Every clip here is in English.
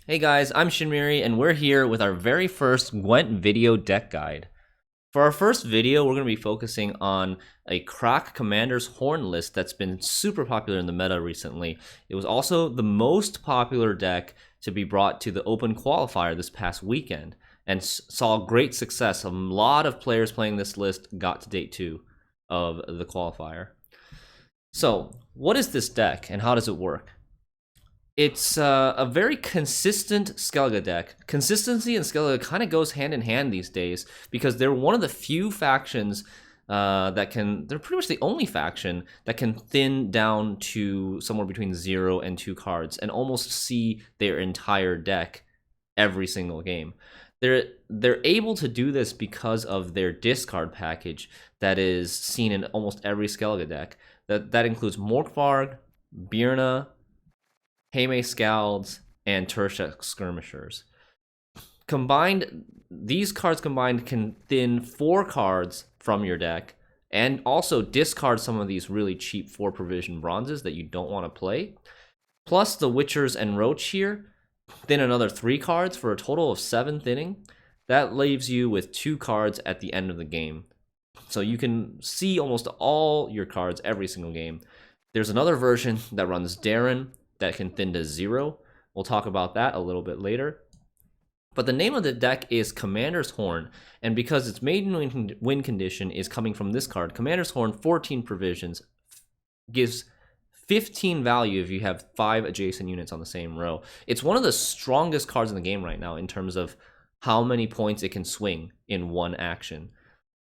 Hey guys, I'm Shinmiri, and we're here with our very first Gwent video deck guide. For our first video, we're going to be focusing on a Crach Commander's Horn list that's been super popular in the meta recently. It was also the most popular deck to be brought to the Open Qualifier this past weekend, and saw great success. A lot of players playing this list got to Day 2 of the qualifier. So, what is this deck, and how does it work? It's a very consistent Skellige deck. Consistency and Skellige kind of goes hand in hand these days because they're one of the few factions that can. They're pretty much the only faction that can thin down to somewhere between 0 and 2 cards and almost see their entire deck every single game. They're able to do this because of their discard package that is seen in almost every Skellige deck. That includes Morkvarg, Birna, Hayme Scalds, and Turshek Skirmishers. Combined, these cards combined can thin 4 cards from your deck and also discard some of these really cheap 4 provision bronzes that you don't want to play. Plus the Witchers and Roach here, thin another 3 cards for a total of 7 thinning. That leaves you with 2 cards at the end of the game. So you can see almost all your cards every single game. There's another version that runs Darren that can thin to 0. We'll talk about that a little bit later. But the name of the deck is Commander's Horn, and because its maiden win condition is coming from this card, Commander's Horn, 14 provisions, gives 15 value if you have 5 adjacent units on the same row. It's one of the strongest cards in the game right now in terms of how many points it can swing in one action.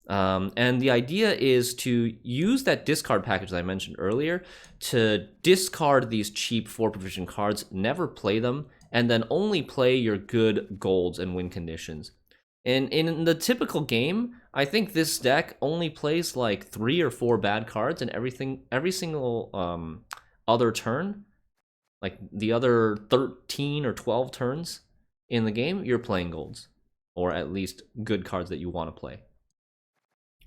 And the idea is to use that discard package that I mentioned earlier to discard these cheap 4 provision cards, never play them, and then only play your good golds and win conditions. And in the typical game, I think this deck only plays like 3 or 4 bad cards, and every single other turn, like the other 13 or 12 turns in the game, you're playing golds, or at least good cards that you want to play.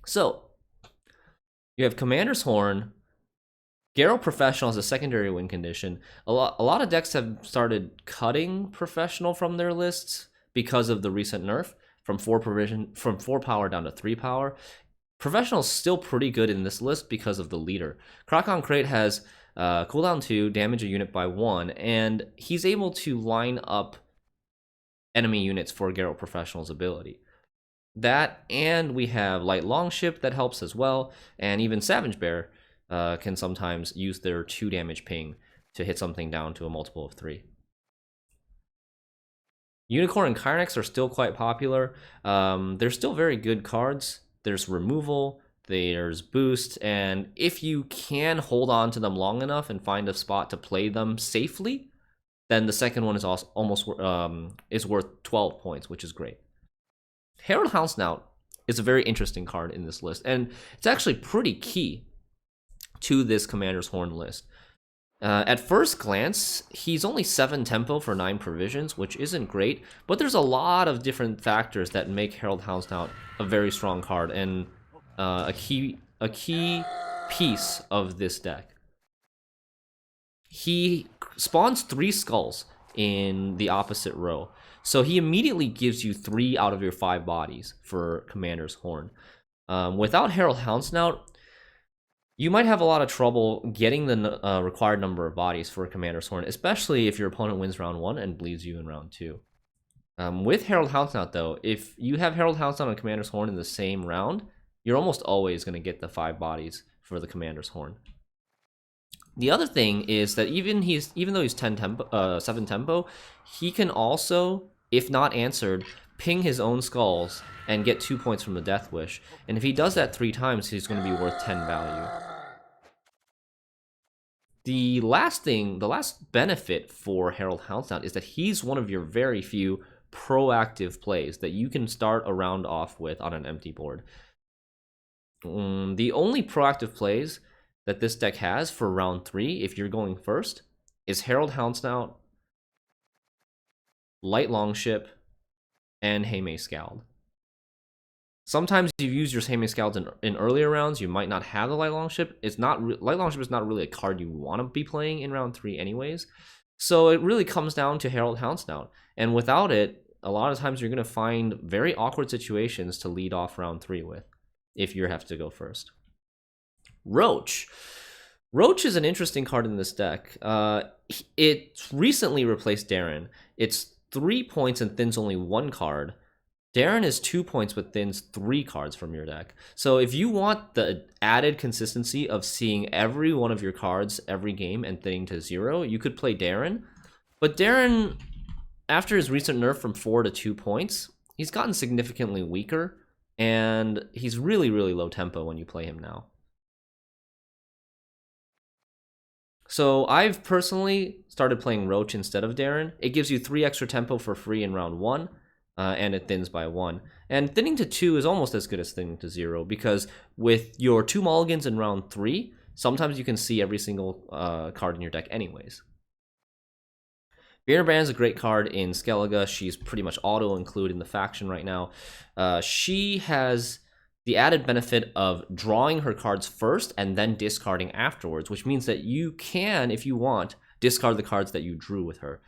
So, you have Commander's Horn. Geralt Professional has a secondary win condition. A lot of decks have started cutting Professional from their lists because of the recent nerf from 4 power down to 3 power. Professional is still pretty good in this list because of the leader. Crach on Crate has cooldown 2, damage a unit by 1, and he's able to line up enemy units for Geralt Professional's ability. That, and we have Light Longship that helps as well, and even Savage Bear can sometimes use their 2 damage ping to hit something down to a multiple of 3. Unicorn and Kyrex are still quite popular. They're still very good cards. There's removal, there's boost, and if you can hold on to them long enough and find a spot to play them safely, then the second one is also almost is worth 12 points, which is great. Herald Snout is a very interesting card in this list, and it's actually pretty key to this Commander's Horn list. At first glance, he's only 7 tempo for 9 provisions, which isn't great, but there's a lot of different factors that make Herald Snout a very strong card and a key piece of this deck. He spawns 3 skulls in the opposite row. So he immediately gives you 3 out of your 5 bodies for Commander's Horn. Without Herald Snout, you might have a lot of trouble getting the required number of bodies for Commander's Horn, especially if your opponent wins round 1 and bleeds you in round 2. With Herald Snout, though, if you have Herald Snout and Commander's Horn in the same round, you're almost always going to get the 5 bodies for the Commander's Horn. The other thing is that even though he's 7 tempo, he can also, if not answered, ping his own skulls and get 2 points from the Death Wish. And if he does that 3 times, he's going to be worth 10 value. The last benefit for Herald Snout is that he's one of your very few proactive plays that you can start a round off with on an empty board. The only proactive plays that this deck has for round 3, if you're going first, is Herald Snout, Light Longship, and Hayme Scald. Sometimes you use your Hayme Scalds in earlier rounds. You might not have the Light Longship. Light Longship is not really a card you want to be playing in round 3 anyways. So it really comes down to Herald Hound Snout. And without it, a lot of times you're going to find very awkward situations to lead off round 3 with, if you have to go first. Roach. Roach is an interesting card in this deck. It recently replaced Darren. It's 3 points and thins only 1 card. Darren is 2 points but thins 3 cards from your deck. So if you want the added consistency of seeing every one of your cards every game and thinning to 0, you could play Darren. But Darren, after his recent nerf from 4 to 2 points, he's gotten significantly weaker, and he's really, really low tempo when you play him now. So I've personally started playing Roach instead of Darren. It gives you 3 extra tempo for free in round 1. And it thins by 1. And thinning to 2 is almost as good as thinning to 0, because with your 2 mulligans in round 3, sometimes you can see every single card in your deck anyways. Beerbrand is a great card in Skellige. She's pretty much auto-include in the faction right now. She has the added benefit of drawing her cards first and then discarding afterwards, which means that you can, if you want, discard the cards that you drew with her.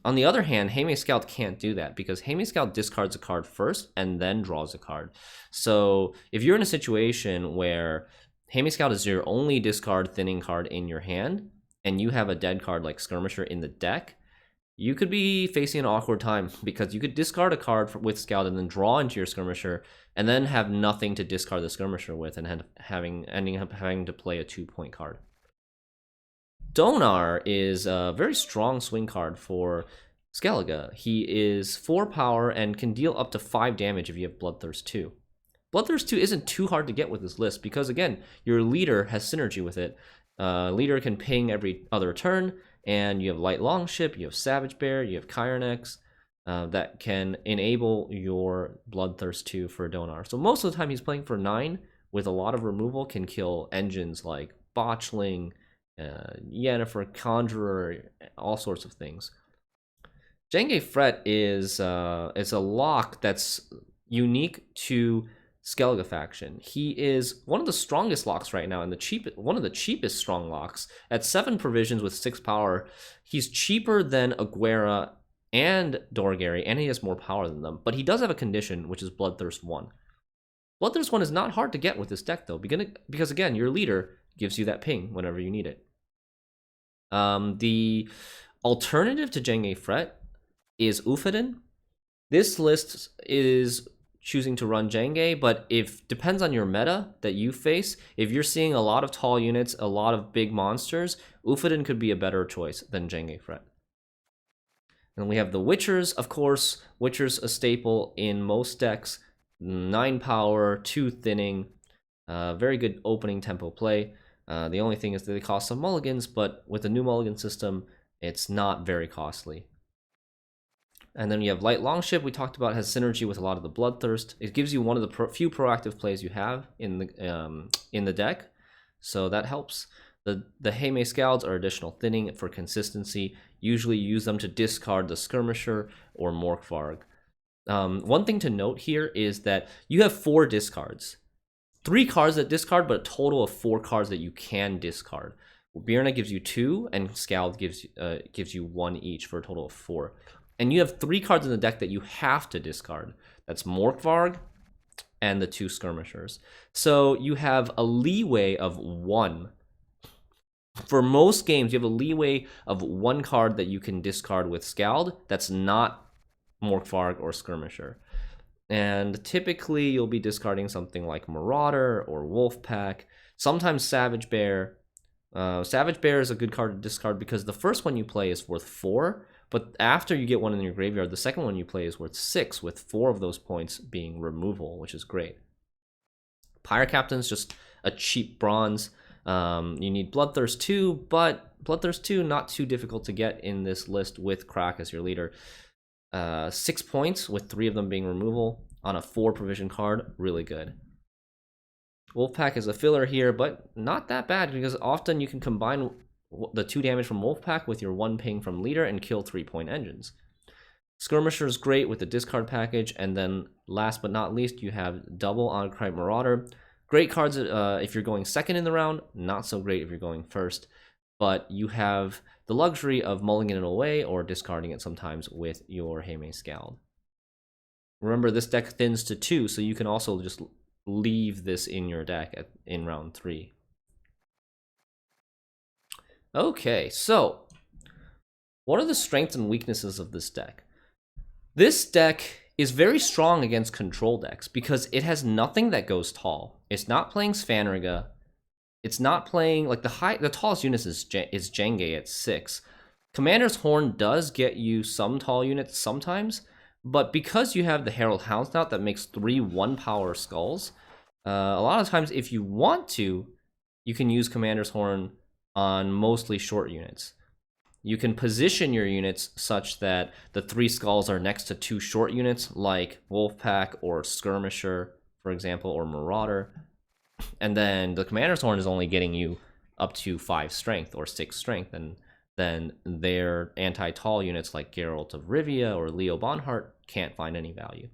On the other hand, Heime Scout can't do that, because Heime Scout discards a card first and then draws a card. So if you're in a situation where Heime Scout is your only discard thinning card in your hand, and you have a dead card like Skirmisher in the deck, you could be facing an awkward time, because you could discard a card with Scout and then draw into your Skirmisher, and then have nothing to discard the Skirmisher with, and ending up having to play a 2-point card. Donar is a very strong swing card for Skellige. He is 4 power and can deal up to 5 damage if you have Bloodthirst 2. Bloodthirst 2 isn't too hard to get with this list, because again, your leader has synergy with it. Leader can ping every other turn, and you have Light Longship, you have Savage Bear, you have Kyrenex, that can enable your Bloodthirst 2 for Donar. So most of the time he's playing for 9, with a lot of removal, can kill engines like Botchling, Yennefer, Conjurer, all sorts of things. Jenge Fret is a lock that's unique to Skellige faction. He is one of the strongest locks right now, and one of the cheapest strong locks. At 7 provisions with 6 power, he's cheaper than Aguera and Dorgary, and he has more power than them. But he does have a condition, which is Bloodthirst 1. Bloodthirst 1 is not hard to get with this deck, though, because again, your leader gives you that ping whenever you need it. The alternative to Jenge Fret is Ufadin. This list is choosing to run Jenge, but depends on your meta that you face. If you're seeing a lot of tall units, a lot of big monsters, Ufadin could be a better choice than Jenge Fret. And we have the Witchers, of course. Witchers a staple in most decks. 9 power, 2 thinning, very good opening tempo play. The only thing is that they cost some mulligans, but with the new mulligan system, it's not very costly. And then you have Light Longship, we talked about, has synergy with a lot of the Bloodthirst. It gives you one of the few proactive plays you have in the deck, so that helps. The Heime Scouts are additional thinning for consistency. Usually use them to discard the Skirmisher or Morkvarg. One thing to note here is that you have 4 discards. 3 cards that discard, but a total of 4 cards that you can discard. Birna gives you 2, and Skald gives you 1 each for a total of 4. And you have 3 cards in the deck that you have to discard. That's Morkvarg and the 2 Skirmishers. So you have a leeway of 1. For most games, you have a leeway of 1 card that you can discard with Skald that's not Morkvarg or Skirmisher. And typically, you'll be discarding something like Marauder or Wolfpack, sometimes Savage Bear. Savage Bear is a good card to discard because the first one you play is worth 4, but after you get one in your graveyard, the second one you play is worth 6, with 4 of those points being removal, which is great. Pyre Captain's just a cheap bronze. You need Bloodthirst 2, but Bloodthirst 2 not too difficult to get in this list with Crach as your leader. 6 points with 3 of them being removal on a 4 provision card, really good. Wolfpack is a filler here, but not that bad, because often you can combine the 2 damage from Wolfpack with your 1 ping from leader and kill 3-point engines. Skirmisher is great with the discard package, and then last but not least, you have double Oncrite Marauder. Great cards if you're going second in the round, not so great if you're going first, but you have the luxury of mulliganing it away or discarding it sometimes with your Heimei Scald. Remember, this deck thins to 2, so you can also just leave this in your deck in round 3. Okay, so what are the strengths and weaknesses of this deck? This deck is very strong against control decks because it has nothing that goes tall. It's not playing Svanriga. It's not playing, like, the tallest unit is Jenge at 6. Commander's Horn does get you some tall units sometimes, but because you have the Herald Houndsnout that makes 3 1-power skulls, a lot of times if you want to, you can use Commander's Horn on mostly short units. You can position your units such that the 3 skulls are next to 2 short units, like Wolfpack or Skirmisher, for example, or Marauder. And then the Commander's Horn is only getting you up to 5 strength or 6 strength, and then their anti-tall units like Geralt of Rivia or Leo Bonhart can't find any value.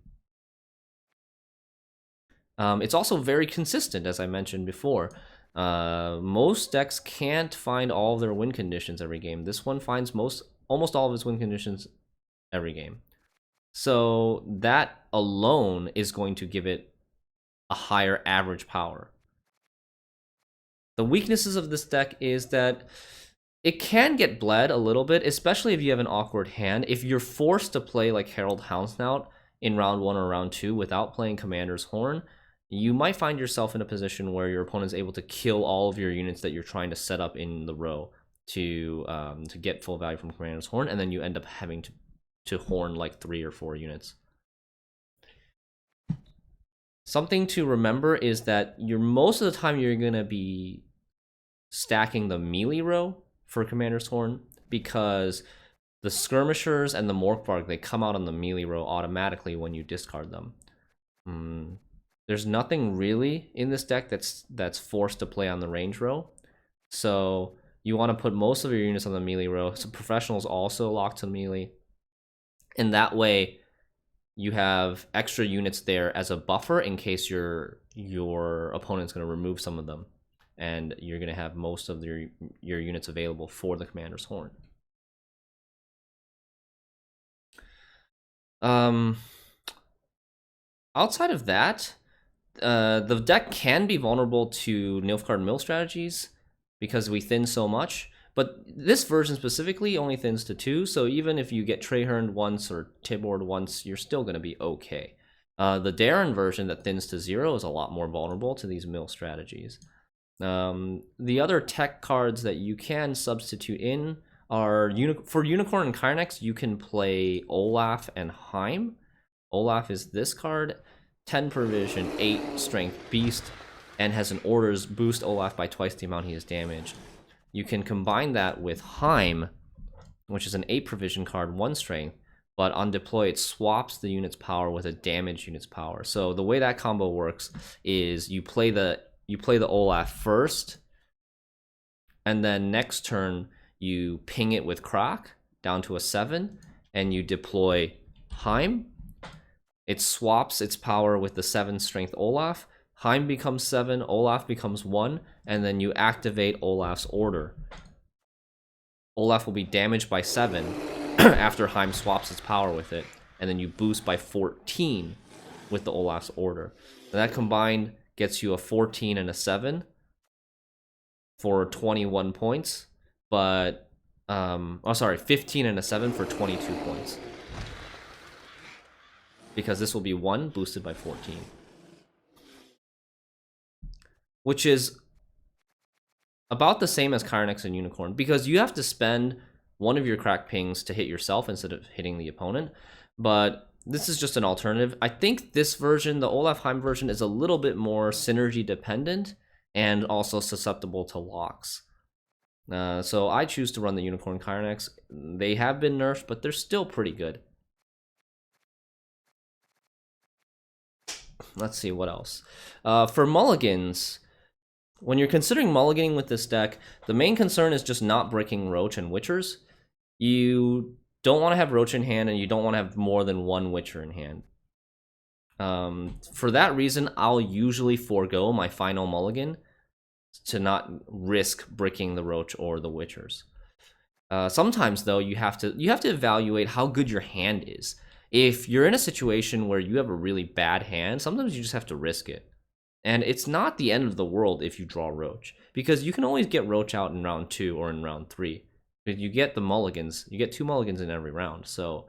It's also very consistent, as I mentioned before. Most decks can't find all of their win conditions every game. This one finds almost all of its win conditions every game. So that alone is going to give it a higher average power. The weaknesses of this deck is that it can get bled a little bit, especially if you have an awkward hand. If you're forced to play like Herald Houndsnout in round 1 or round 2 without playing Commander's Horn, you might find yourself in a position where your opponent is able to kill all of your units that you're trying to set up in the row to get full value from Commander's Horn, and then you end up having to horn like 3 or 4 units. Something to remember is that most of the time you're going to be stacking the melee row for Commander's Horn, because the Skirmishers and the Morkvarg, they come out on the melee row automatically when you discard them. There's nothing really in this deck that's forced to play on the range row, so you want to put most of your units on the melee row. So Professionals also lock to melee, and that way you have extra units there as a buffer in case your opponent's going to remove some of them, and you're going to have most of your units available for the Commander's Horn. Outside of that, the deck can be vulnerable to Nilfgaard Mill strategies because we thin so much, but this version specifically only thins to 2, so even if you get Traherned once or Tibord once, you're still going to be okay. The Darren version that thins to 0 is a lot more vulnerable to these mill strategies. The other tech cards that you can substitute in are, for Unicorn and Kyrenex, you can play Olaf and Heim. Olaf is this card, 10 provision, 8 strength beast, and has an orders boost Olaf by twice the amount he is damaged. You can combine that with Heim, which is an 8 provision card, 1 strength, but on deploy it swaps the unit's power with a damaged unit's power. So the way that combo works is you play the Olaf first, and then next turn you ping it with Crach down to a 7, and you deploy Heim. It swaps its power with the 7 strength Olaf. Heim becomes 7, Olaf becomes 1, and then you activate Olaf's order. Olaf will be damaged by 7 after Heim swaps its power with it, and then you boost by 14 with the Olaf's order. And that combined gets you a 14 and a 7 for 21 points, but 15 and a 7 for 22 points. Because this will be 1 boosted by 14. Which is about the same as Kyrenex and Unicorn, because you have to spend one of your crack pings to hit yourself instead of hitting the opponent, but this is just an alternative. I think this version, the Olaf Heim version, is a little bit more synergy dependent and also susceptible to locks. So I choose to run the Unicorn Kyrenex. They have been nerfed, but they're still pretty good. Let's see what else. For mulligans, when you're considering mulliganing with this deck, the main concern is just not breaking Roach and Witchers. You don't want to have Roach in hand, and you don't want to have more than 1 Witcher in hand. For that reason, I'll usually forego my final mulligan to not risk breaking the Roach or the Witchers. Sometimes though, you have to evaluate how good your hand is. If you're in a situation where you have a really bad hand, sometimes you just have to risk it. And it's not the end of the world if you draw Roach, because you can always get Roach out in round 2 or in round 3. If you get the mulligans, you get 2 mulligans in every round. So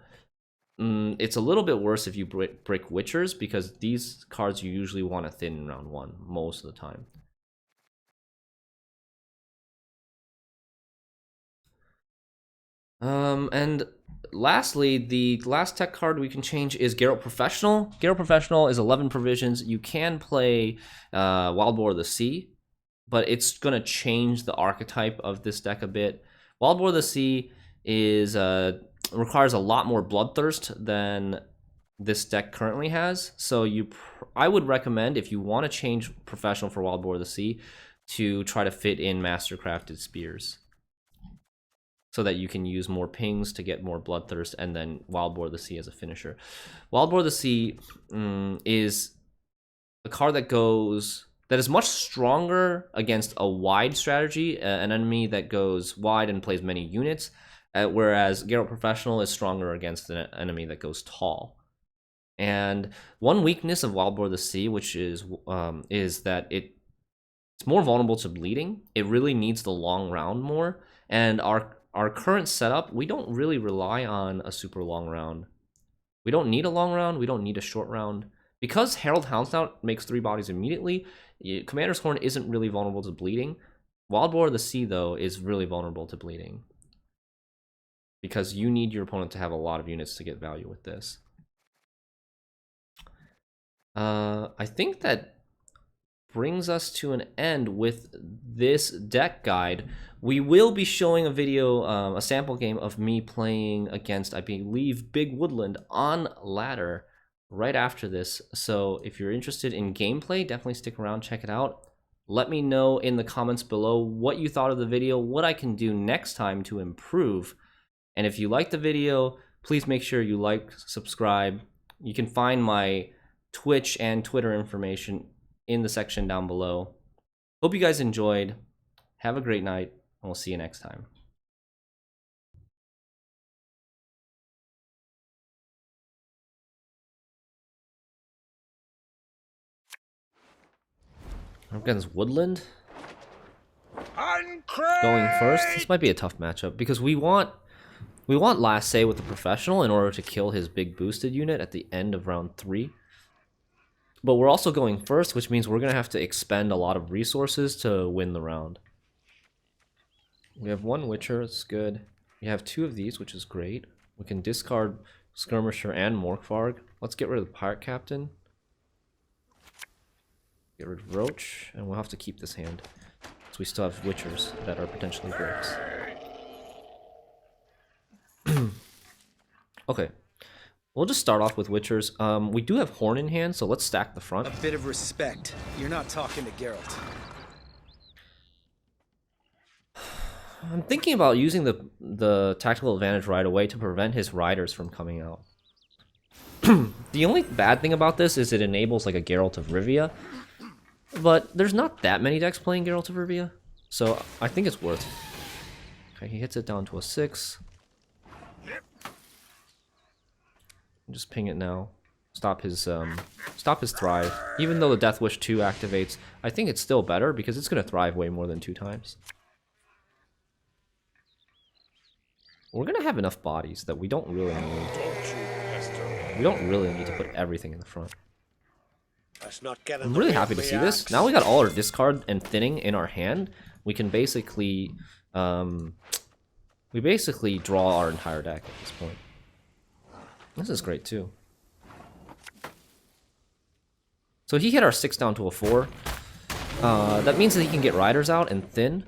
it's a little bit worse if you brick Witchers, because these cards you usually want to thin in round 1 most of the time. And lastly, the last tech card we can change is Geralt Professional. Geralt Professional is 11 provisions. You can play Wild Boar of the Sea, but it's going to change the archetype of this deck a bit. Wild Boar of the Sea is requires a lot more Bloodthirst than this deck currently has. So I would recommend, if you want to change Professional for Wild Boar of the Sea, to try to fit in Mastercrafted Spears, so that you can use more pings to get more Bloodthirst, and then Wild Boar of the Sea as a finisher. Wild Boar of the Sea is a card that is much stronger against a wide strategy, an enemy that goes wide and plays many units, whereas Geralt Professional is stronger against an enemy that goes tall. And one weakness of Wild Boar of the Sea, which is that it's more vulnerable to bleeding. It really needs the long round more, and our current setup, we don't really rely on a super long round. We don't need a long round. We don't need a short round. Because Herald Houndsnout makes 3 bodies immediately, Commander's Horn isn't really vulnerable to bleeding. Wild Boar of the Sea, though, is really vulnerable to bleeding, because you need your opponent to have a lot of units to get value with this. I think that brings us to an end with this deck guide. We will be showing a video, a sample game of me playing against, I believe, Big Woodland on ladder right after this. So if you're interested in gameplay, definitely stick around, check it out. Let me know in the comments below what you thought of the video, what I can do next time to improve. And if you liked the video, please make sure you like, subscribe. You can find my Twitch and Twitter information in the section down below. Hope you guys enjoyed. Have a great night, and we'll see you next time. Against Woodland. Going first. This might be a tough matchup, because we want last say with the Professional in order to kill his big boosted unit at the end of round 3. But we're also going first, which means we're going to have to expend a lot of resources to win the round. We have 1 Witcher, it's good. We have 2 of these, which is great. We can discard Skirmisher and Morkvarg. Let's get rid of the Pirate Captain. Get rid of Roach, and we'll have to keep this hand. So we still have Witchers that are potentially bricks. Okay. We'll just start off with Witchers. We do have Horn in hand, so let's stack the front. A bit of respect. You're not talking to Geralt. I'm thinking about using the tactical advantage right away to prevent his riders from coming out. The only bad thing about this is it enables like a Geralt of Rivia, but there's not that many decks playing Geralt of Rivia, so I think it's worth it. Okay, he hits it down to a 6. Just ping it now. Stop his thrive. Even though the Death Wish 2 activates, I think it's still better because it's gonna thrive way more than 2 times. We're gonna have enough bodies that we don't really need. We don't really need to put everything in the front. I'm really happy to see this. Now we got all our discard and thinning in our hand. We can basically draw our entire deck at this point. This is great too. So he hit our 6 down to a 4. That means that he can get riders out and thin,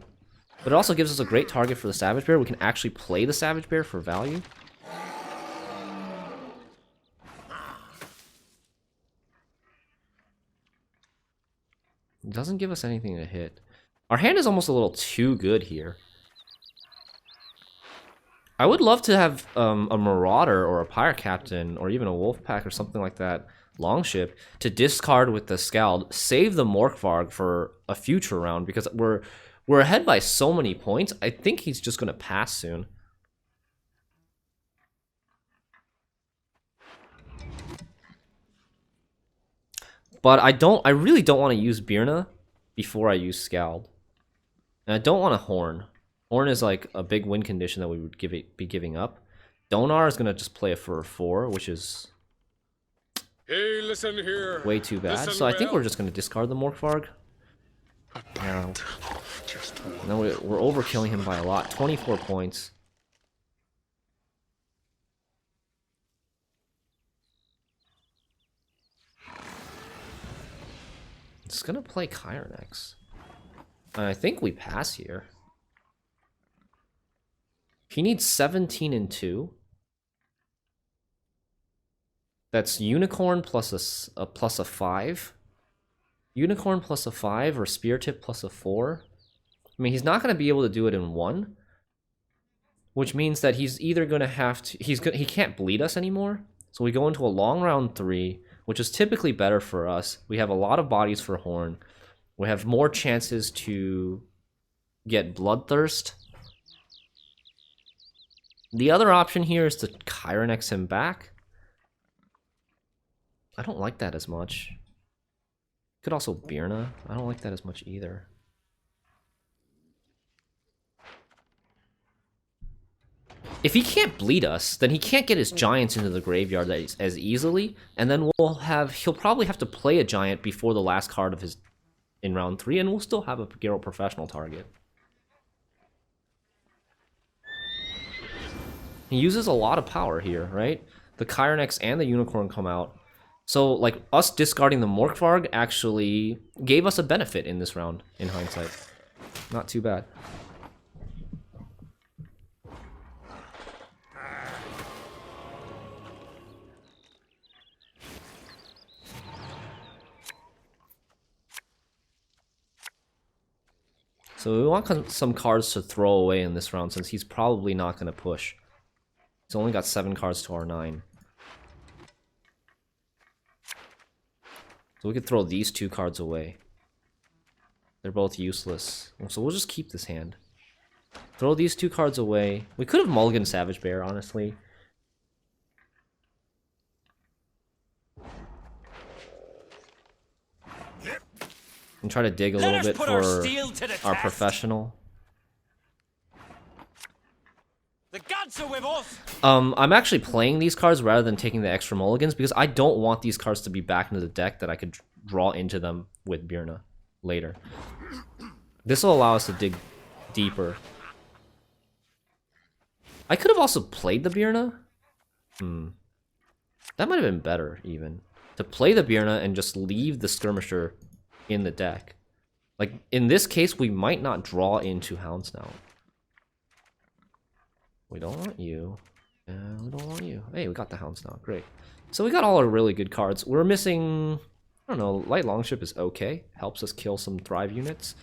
but it also gives us a great target for the Savage Bear. We can actually play the Savage Bear for value. It doesn't give us anything to hit. Our hand is almost a little too good here. I would love to have a Marauder or a Pirate Captain or even a Wolf Pack or something like that, Longship, to discard with the Scald, save the Morkvarg for a future round, because we're ahead by so many points. I think he's just going to pass soon. But I really don't want to use Birna before I use Scald. And I don't want a Horn. Horn is like a big win condition that we would be giving up. Donar is going to just play it for a 4, which is Hey, listen here. way too bad. Listen So I think well. we're just going to discard the Morkvarg. Now, no, we're overkilling him by a lot. 24 points. It's going to play Kyrenex. I think we pass here. He needs 17 and 2. That's Unicorn plus a 5. Unicorn plus a 5 or Spear Tip plus a 4. I mean, he's not going to be able to do it in 1. Which means that he's either going to have to... he can't bleed us anymore. So we go into a long round 3, which is typically better for us. We have a lot of bodies for Horn. We have more chances to get Bloodthirst. The other option here is to Kyrenex him back. I don't like that as much. Could also Birna. I don't like that as much either. If he can't bleed us, then he can't get his giants into the graveyard as easily, and then he'll probably have to play a giant before the last card of his in round 3, and we'll still have a Geralt Professional target. He uses a lot of power here, right? The Kyrenex and the Unicorn come out. So, like, us discarding the Morkvarg actually gave us a benefit in this round, in hindsight. Not too bad. So we want some cards to throw away in this round, since he's probably not going to push. He's only got 7 cards to our 9. So we could throw these 2 cards away. They're both useless. So we'll just keep this hand. Throw these 2 cards away. We could have mulliganed Savage Bear, honestly. And try to dig a little bit for our professional. The gods are with us. I'm actually playing these cards rather than taking the extra mulligans because I don't want these cards to be back into the deck that I could draw into them with Birna later. This will allow us to dig deeper. I could have also played the Birna. That might have been better, even. To play the Birna and just leave the Skirmisher in the deck. Like, in this case, we might not draw into Houndsnout. We don't want you. We don't want you. Hey, we got the Houndsnout. Great. So we got all our really good cards. We're missing... I don't know. Light Longship is okay. Helps us kill some Thrive units.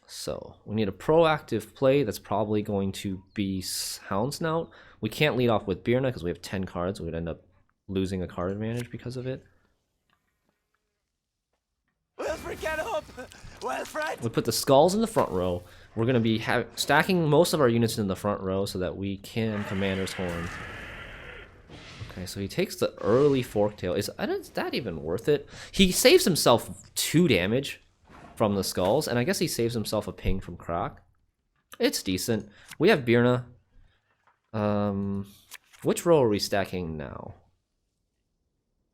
So, we need a proactive play that's probably going to be Houndsnout. We can't lead off with Birna because we have 10 cards. We would end up losing a card advantage because of it. Wilfred, get up! Wilfred! We put the skulls in the front row. We're going to be stacking most of our units in the front row so that we can Commander's Horn. Okay, so he takes the early Forktail. Is that even worth it? He saves himself 2 damage from the skulls, and I guess he saves himself a ping from Crach. It's decent. We have Birna. Which row are we stacking now?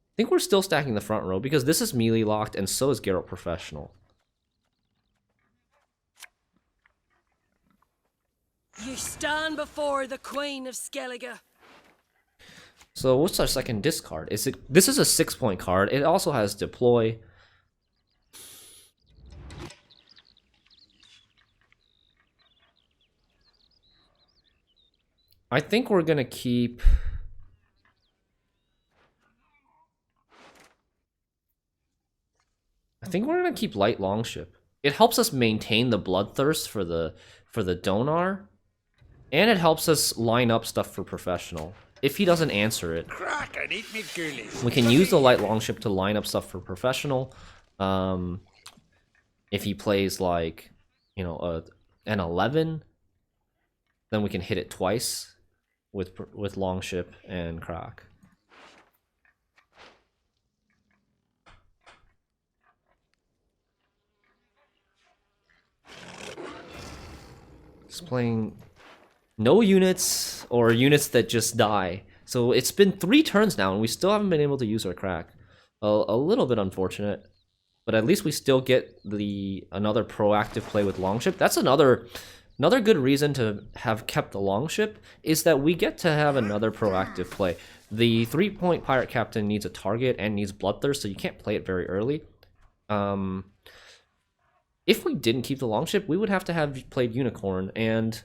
I think we're still stacking the front row because this is melee locked and so is Geralt Professional. You stand before the Queen of Skellige. So what's our second discard? This is a 6-point card. It also has Deploy. I think we're gonna keep... Light Longship. It helps us maintain the Bloodthirst for the Donar, and it helps us line up stuff for Professional. If he doesn't answer it, Crach and eat me ghoulies. we can use the Light Longship to line up stuff for Professional. If he plays like, you know, an 11, then we can hit it twice with Longship and Crach. He's playing no units or units that just die. So it's been 3 turns now, and we still haven't been able to use our Crach. A little bit unfortunate, but at least we still get another proactive play with Longship. That's another good reason to have kept the Longship, is that we get to have another proactive play. The 3-point Pirate Captain needs a target and needs Bloodthirst, so you can't play it very early. If we didn't keep the Longship, we would have to have played Unicorn, and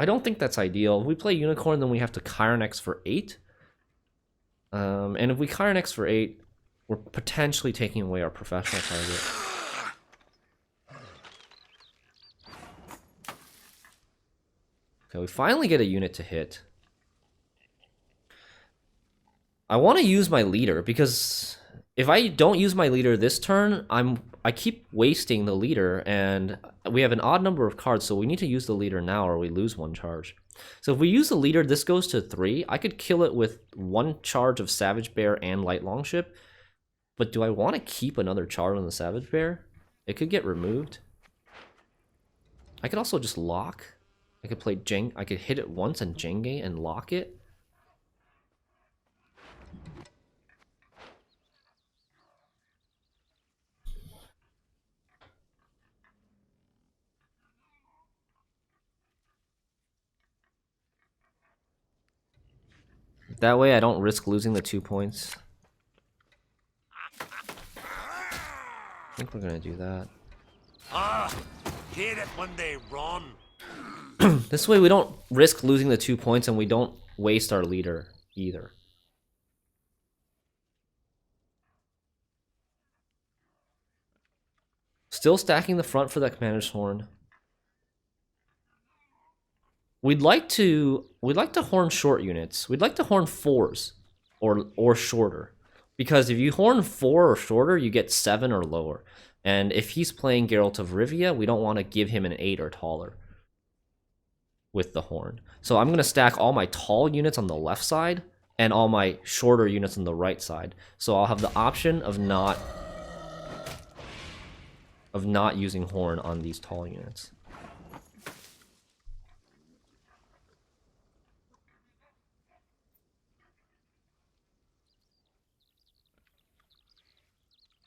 I don't think that's ideal. If we play Unicorn, then we have to Chiron-X for 8. And if we Chiron-X for 8, we're potentially taking away our professional target. Okay, we finally get a unit to hit. I want to use my leader, because if I don't use my leader this turn, I keep wasting the leader, and we have an odd number of cards, so we need to use the leader now or we lose 1 charge. So if we use the leader, this goes to 3. I could kill it with 1 charge of Savage Bear and Light Longship, but do I want to keep another charge on the Savage Bear? It could get removed. I could also just lock. I could play I could hit it once and Jenge and lock it. That way I don't risk losing the 2 points. I think we're gonna do that. Hear it when they run. This way we don't risk losing the 2 points, and we don't waste our leader either. Still stacking the front for that Commander's Horn. We'd like to horn short units. We'd like to horn 4s or shorter. Because if you horn 4 or shorter, you get 7 or lower. And if he's playing Geralt of Rivia, we don't want to give him an 8 or taller with the horn. So I'm going to stack all my tall units on the left side and all my shorter units on the right side. So I'll have the option of not using horn on these tall units.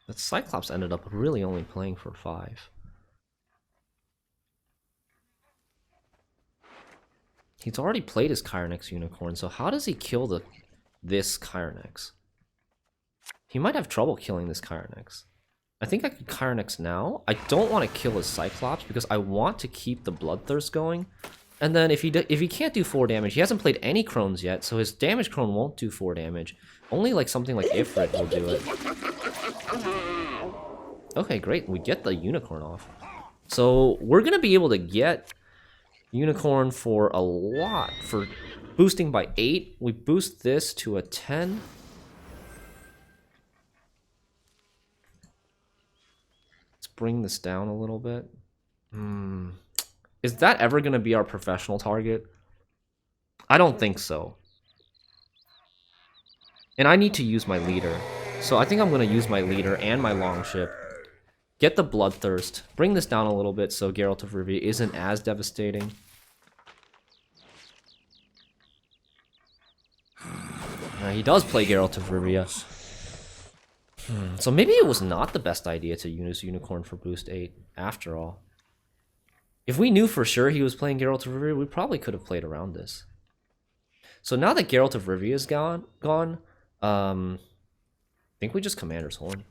But Cyclops ended up really only playing for 5. He's already played his Chiron-X Unicorn, so how does he kill this Chiron-X? He might have trouble killing this Chiron-X. I think I could Chiron-X now. I don't want to kill his Cyclops because I want to keep the Bloodthirst going. And then if he can't do 4 damage, he hasn't played any Crones yet, so his damage Crone won't do 4 damage. Only like something like Ifrit will do it. Okay, great. We get the Unicorn off. So we're going to be able to get Unicorn for a lot. For boosting by 8, we boost this to a 10. Let's bring this down a little bit. Is that ever going to be our professional target? I don't think so. And I need to use my leader. So I think I'm going to use my leader and my Longship. Get the Bloodthirst. Bring this down a little bit so Geralt of Rivia isn't as devastating. He does play Geralt of Rivia. So maybe it was not the best idea to use Unicorn for boost 8 after all. If we knew for sure he was playing Geralt of Rivia, we probably could have played around this. So now that Geralt of Rivia is gone, I think we just Commander's Horn.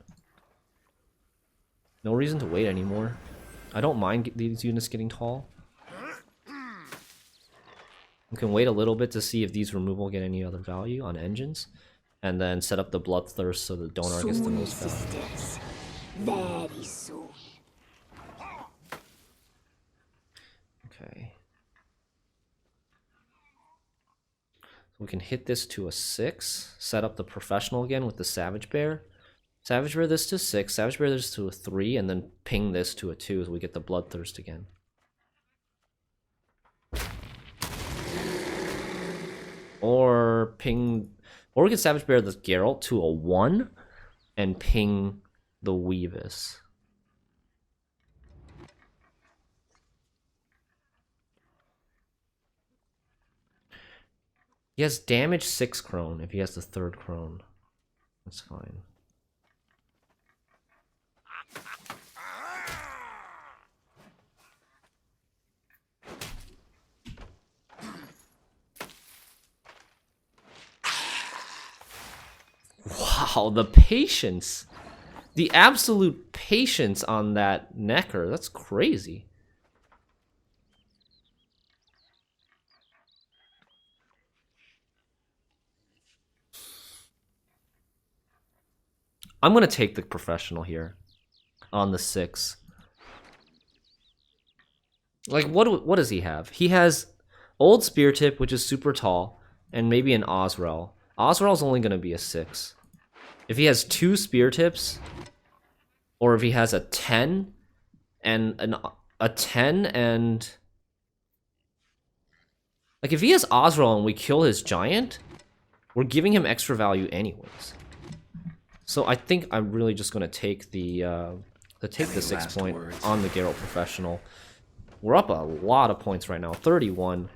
No reason to wait anymore. I don't mind these units getting tall. We can wait a little bit to see if these removal get any other value on engines, and then set up the Bloodthirst so the Donar gets the most value. Very soon. Okay. So we can hit this to a 6, set up the Professional again with the Savage Bear. Savage Bear this to 6, Savage Bear this to a 3, and then ping this to a 2 so we get the Bloodthirst again. Or we can Savage Bear this Geralt to a 1 and ping the Weavis. He has damage 6 crone if he has the 3rd crone. That's fine. Wow, the patience. The absolute patience on that Necker. That's crazy. I'm going to take the professional here on the 6. Like, what does he have? He has Old Spear Tip, which is super tall, and maybe an Osrel. Osrel's only going to be a 6. If he has 2 Spear Tips, or if he has a 10 and a 10 and... Like, if he has Osrel and we kill his giant, we're giving him extra value anyways. So I think I'm really just gonna take the 6 point on the Geralt professional. We're up a lot of points right now, 31.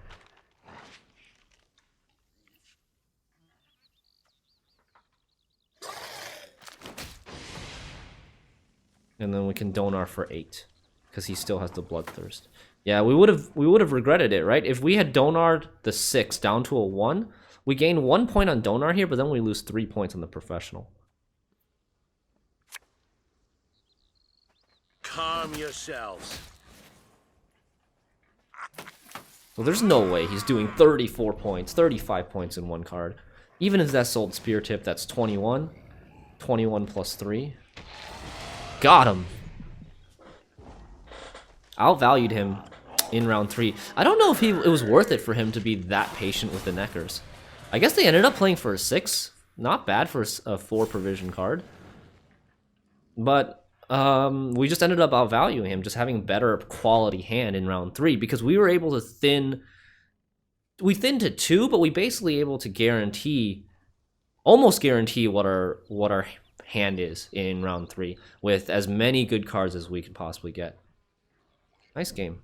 And then we can Donar for 8, because he still has the Bloodthirst. Yeah, we would have regretted it, right? If we had Donard the 6 down to a 1, we gain 1 point on Donar here, but then we lose 3 points on the professional. Calm yourselves. So there's no way he's doing 34 points, 35 points in one card. Even if that's Old Spear Tip, that's 21. 21 plus 3. Got him. Outvalued him in round 3. I don't know if it was worth it for him to be that patient with the Neckers. I guess they ended up playing for a 6. Not bad for a 4 provision card. But we just ended up outvaluing him, just having better quality hand in round 3, because we were able to thin. We thinned to 2, but we basically able to guarantee, almost guarantee what our hand is in round 3 with as many good cards as we could possibly get. Nice game.